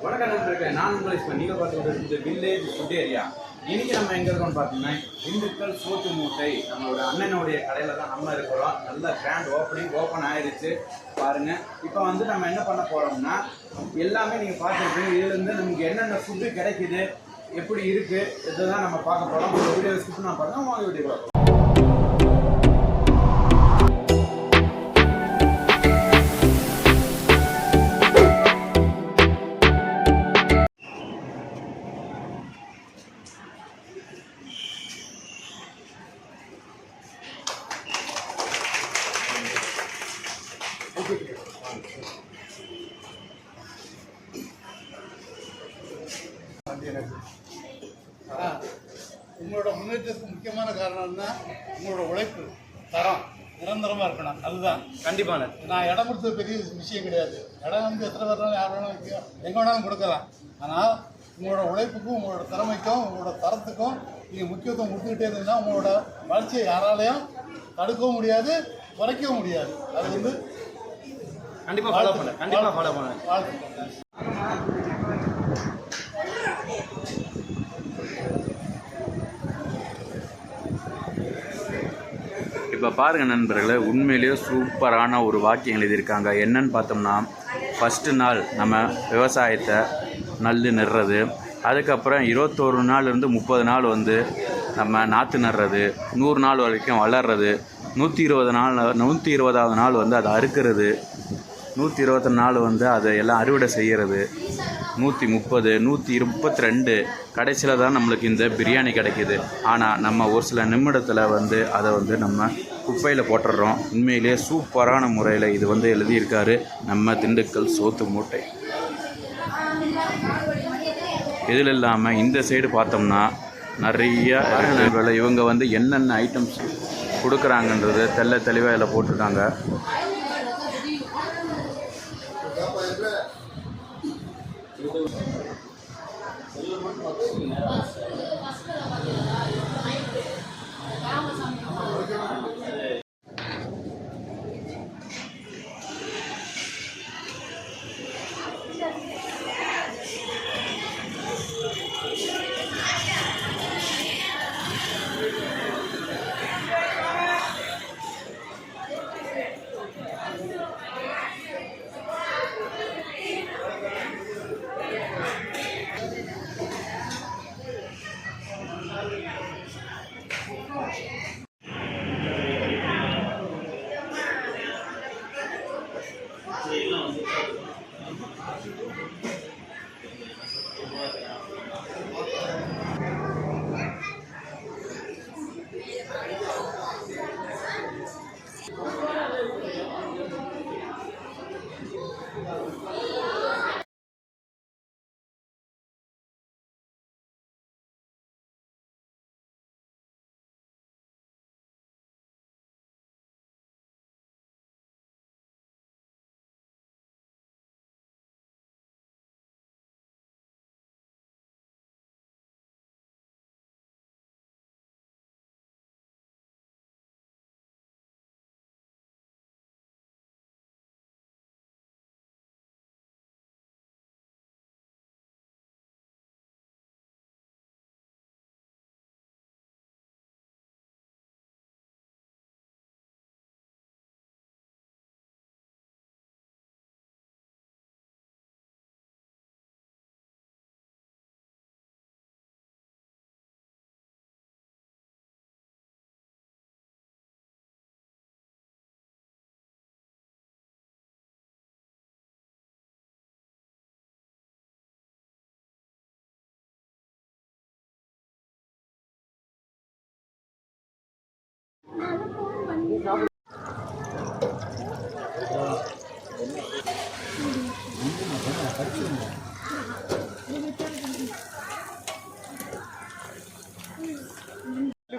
வணக்கம் நண்பர்களே, நான் உங்களை நீங்கள் பார்த்துக்கிட்டு இந்த வில்லேஜ் ஃபுட் ஏரியா. இன்னைக்கு நம்ம எங்கே இருக்கோம்னு பார்த்தீங்கன்னா திண்டுக்கல் சோத்து மூட்டை நம்மளோட அண்ணனுடைய கடையில் தான் நம்ம இருக்கிறோம். நல்ல கிராண்ட் ஓப்பன் ஆயிடுச்சு பாருங்கள். இப்போ வந்து நம்ம என்ன பண்ண போகிறோம்னா எல்லாமே நீங்கள் பார்த்துருக்கீங்க. இதுலேருந்து நமக்கு என்னென்ன ஃபுட்டு கிடைக்குது, எப்படி இருக்குது, இதுதான் நம்ம பார்க்க போகிறோம். ஒரு வீடியோ ஸ்கிப் நான் பார்த்தோம், வாங்க வீடியோ பார்ப்போம். உங்களோட முன்னேற்றத்துக்கு முக்கியமான காரணம்னா உங்களோட உழைப்பு தரம் நிரந்தரமாக இருக்கணும். அதுதான் கண்டிப்பாக. நான் இடம் கொடுத்தது பெரிய விஷயம் கிடையாது. இடம் வந்து எத்தனை வேணாலும் யார் வேணாலும் வைக்கும், எங்கே வேணாலும் கொடுக்கலாம். ஆனால் உங்களோட உழைப்புக்கும் உங்களோட திறமைக்கும் உங்களோட தரத்துக்கும் நீங்கள் முக்கியத்துவம் கொடுத்துக்கிட்டே இருந்தீங்கன்னா உங்களோட வளர்ச்சியை யாராலையும் தடுக்கவும் முடியாது, குறைக்கவும் முடியாது. அது வந்து கண்டிப்பாக ஃபாலோ பண்ணேன். வாழ்த்து. இப்போ பாருங்கள் நண்பர்களே, உண்மையிலேயே சூப்பரான ஒரு வாக்கியம் எழுதியிருக்காங்க. என்னன்னு பார்த்தோம்னா, ஃபஸ்ட்டு நாள் நம்ம விவசாயத்தை நெல் நடுறது, அதுக்கப்புறம் 21 நாள்லேருந்து 30 நாள் வந்து நம்ம நாற்று நடுறது, 100 நாள் வரைக்கும் வளர்றது, 120வது நாள் வந்து அதை அறுக்கிறது, 120 நாள் வந்து அதை எல்லாம் அறுவடை செய்கிறது, 130, 132 கடைசியில் தான் நம்மளுக்கு இந்த பிரியாணி கிடைக்கிது. ஆனால் நம்ம ஒரு சில நிமிடத்தில் வந்து அதை வந்து நம்ம குப்பையில் போட்டுடுறோம். உண்மையிலேயே சூப்பரான முறையில் இது வந்து எழுதியிருக்காரு நம்ம திண்டுக்கல் சோத்து மூட்டை. இதில் இல்லாமல் இந்த சைடு பார்த்தோம்னா நிறைய இவங்க வந்து என்னென்ன ஐட்டம்ஸ் கொடுக்குறாங்கன்றது தெளிவாக இதில் போட்டிருக்காங்க.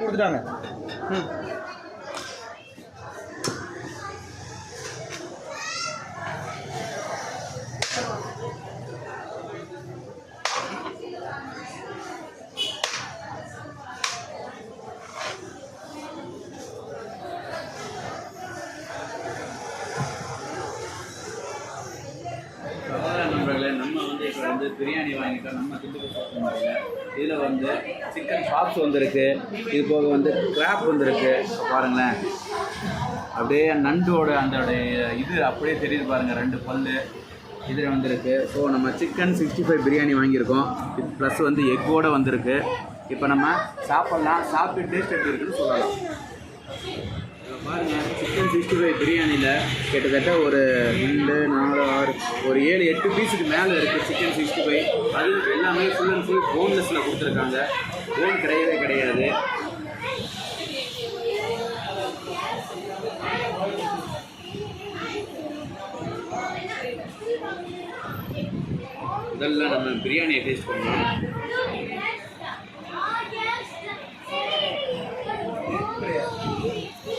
கொடுத்துட்டாங்க. நண்பர்களே, நம்ம வந்து இப்போ வந்து வந்து பிரியாணி வாங்கிட்டோம் நம்ம திண்டுக்கல் சோத்து மூட்டையில். இதில் வந்து சிக்கன் பாப்ஸ் வந்திருக்கு, இது போக வந்து கிராப் வந்திருக்கு. பாருங்களேன், அப்படியே நண்டோட அந்த இது அப்படியே தெரியுது பாருங்கள், 2 பல்லு இதில் வந்திருக்கு. ஸோ நம்ம சிக்கன் 65 பிரியாணி வாங்கியிருக்கோம், இது ப்ளஸ் வந்து எக்கோடு வந்திருக்கு. இப்போ நம்ம சாப்பிட்லாம், சாப்பிட்டு டேஸ்ட் எப்படி இருக்குன்னு சொல்லலாம். பாருங்கள், சிக்கன் 65 பிரியாணியில் கிட்டத்தட்ட ஒரு 2, 4, 6 ஒரு 7, 8 பீஸுக்கு மேலே இருக்குது சிக்கன் 65. அது எல்லாமே ஃபுல் அண்ட் ஃபுல் போன்லெஸ்ஸில் கொடுத்துருக்காங்க, போன் கிடையவே கிடையாது. இதெல்லாம் நம்ம பிரியாணியை டேஸ்ட் பண்ணுவோம்.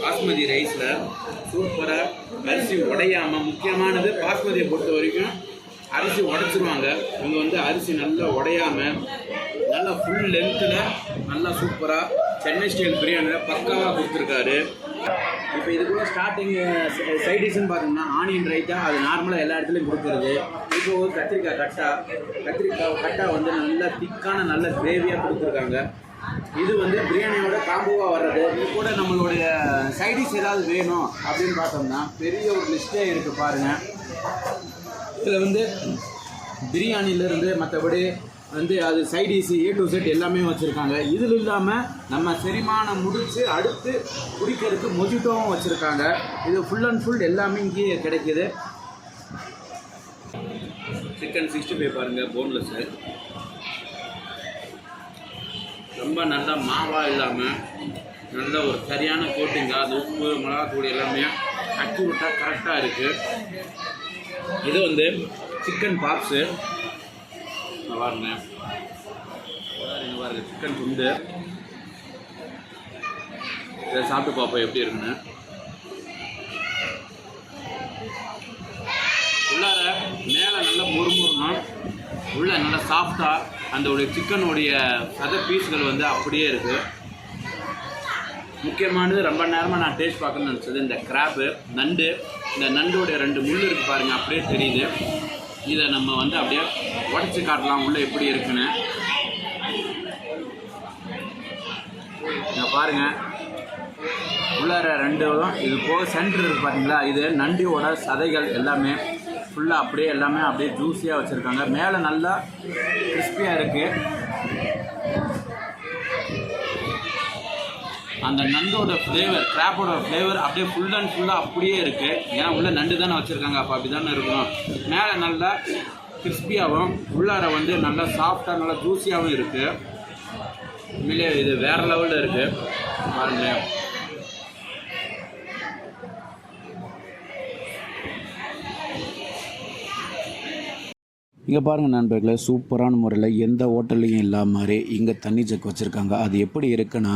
பாஸ்மதி ரைஸில் சூப்பராக அரிசி உடையாமல், முக்கியமானது பாஸ்மதியை பொறுத்த வரைக்கும் அரிசி உடைச்சிருவாங்க, இவங்க வந்து அரிசி நல்லா உடையாமல் நல்லா ஃபுல் லென்த்தில் நல்லா சூப்பராக சென்னை ஸ்டைல் பிரியாணியில் பக்காவாக கொடுத்துருக்காரு. இப்போ இது கூட ஸ்டார்டிங் சைட் டிஷ்ஷுன்னு பார்த்தோம்னா ஆனியன் ரைத்தா, அது நார்மலாக எல்லா இடத்துலையும் கொடுக்குறது. இப்போ ஒரு கத்திரிக்காய் கட்டா வந்து நல்லா திக்கான நல்ல கிரேவியாக கொடுத்துருக்காங்க. இது வந்து பிரியாணியோட காம்போவாக வர்றது. இது கூட நம்மளுடைய சைடிஷ் ஏதாவது வேணும் அப்படின்னு பார்த்தோம்னா பெரிய ஒரு லிஸ்ட்டே இருக்குது பாருங்கள். இதில் வந்து பிரியாணிலேருந்து மற்றபடி வந்து அது சைடிஷ் A to Z எல்லாமே வச்சுருக்காங்க. இதில் இல்லாமல் நம்ம செரிமானம் முடித்து அடுத்து குடிக்கிறதுக்கு மொஜிட்டோவும் வச்சுருக்காங்க. இது ஃபுல் அண்ட் ஃபுல் எல்லாமே இங்கேயே கிடைக்கிது. சிக்கன் 65 பாருங்கள், போன்லெஸ்ஸு, ரொம்ப நல்லா மாவாக இல்லாமல் நல்ல ஒரு சரியான கோட்டிங்காக, அது உப்பு மிளகாத்தூள் எல்லாமே அக்யூரேட்டாக கரெக்டாக இருக்குது. இது வந்து சிக்கன் பாப்ஸு பாருங்க, பாருங்க சிக்கன் துண்டு. இதை சாப்பிட்டு பார்ப்போம் எப்படி இருக்குன்னு. உள்ளார மேலே நல்லா முறுமுறுனா உள்ள நல்லா சாஃப்டாக அந்த சிக்கனுடைய சத பீஸ்கள் வந்து அப்படியே இருக்குது. முக்கியமானது ரொம்ப நேரமாக நான் டேஸ்ட் பார்க்கணும்னு நினச்சது இந்த கிராப்பு, நண்டு. இந்த நண்டோடைய 2 முள் இருக்குது பாருங்கள், அப்படியே தெரியுது. இதை நம்ம வந்து அப்படியே உடச்சி காட்டலாம் உள்ளே எப்படி இருக்குன்னு. இங்கே பாருங்கள், உள்ளார 2 இது போக சென்டர் இருக்குது பார்த்தீங்களா, இது நண்டியோட சதைகள் எல்லாமே ஃபுல்லாக அப்படியே எல்லாமே அப்படியே ஜூஸியாக வச்சுருக்காங்க. மேலே நல்லா கிறிஸ்பியாக இருக்குது. அந்த நண்டோட ஃப்ளேவர், கிராப்போட ஃப்ளேவர் அப்படியே ஃபுல் அண்ட் ஃபுல்லாக அப்படியே இருக்குது. ஏன்னா உள்ளே நண்டு தானே வச்சுருக்காங்க, அப்போ அப்படி தானே இருக்கணும். மேலே நல்லா கிறிஸ்பியாகவும் உள்ளார வந்து நல்லா சாஃப்டாக நல்லா ஜூஸியாகவும் இருக்குது. உண்மையிலே இது வேறு லெவலில் இருக்குது பாருங்கள். இங்கே பாருங்கள் நண்பர்களே, சூப்பரான முறையில் எந்த ஹோட்டல்லையும் இல்லாத மாதிரி இங்கே தண்ணி ஜக் வச்சுருக்காங்க. அது எப்படி இருக்குன்னா,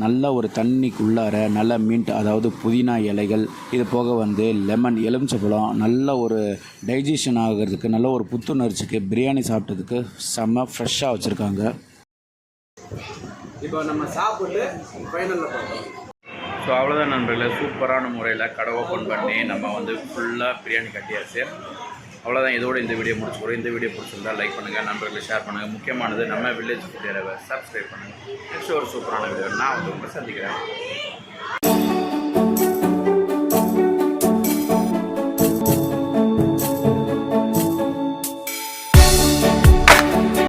நல்ல ஒரு தண்ணிக்குள்ளார நல்ல மின்ட், அதாவது புதினா இலைகள், இது போக வந்து லெமன், எலுமிச்சப்பழம், நல்ல ஒரு டைஜஷன் ஆகிறதுக்கு, நல்ல ஒரு புத்துணர்ச்சிக்கு, பிரியாணி சாப்பிட்டதுக்கு செம்ம ஃப்ரெஷ்ஷாக வச்சுருக்காங்க. இப்போ நம்ம சாப்பிட்டு ஃபைனலில் பார்த்தோம். ஸோ அவ்வளோதான் நண்பர்களே, சூப்பரான முறையில் கடை ஓப்பன் பண்ணி நம்ம வந்து ஃபுல்லாக பிரியாணி கட்டியாச்சு. அவ்வளோதான், இதோட இந்த வீடியோ முடிச்சுக்கிறோம். இந்த வீடியோ பிடிச்சிருந்தா லைக் பண்ணுங்கள், நண்பர்களை ஷேர் பண்ணுங்கள். முக்கியமானது நம்ம வில்லேஜ் ஃபுட் ஏரியாவை சப்ஸ்கிரைப் பண்ணுங்கள். நெக்ஸ்ட் ஒரு சூப்பரான வீடியோ நான் வந்து உங்களை சந்திக்கிறேன்.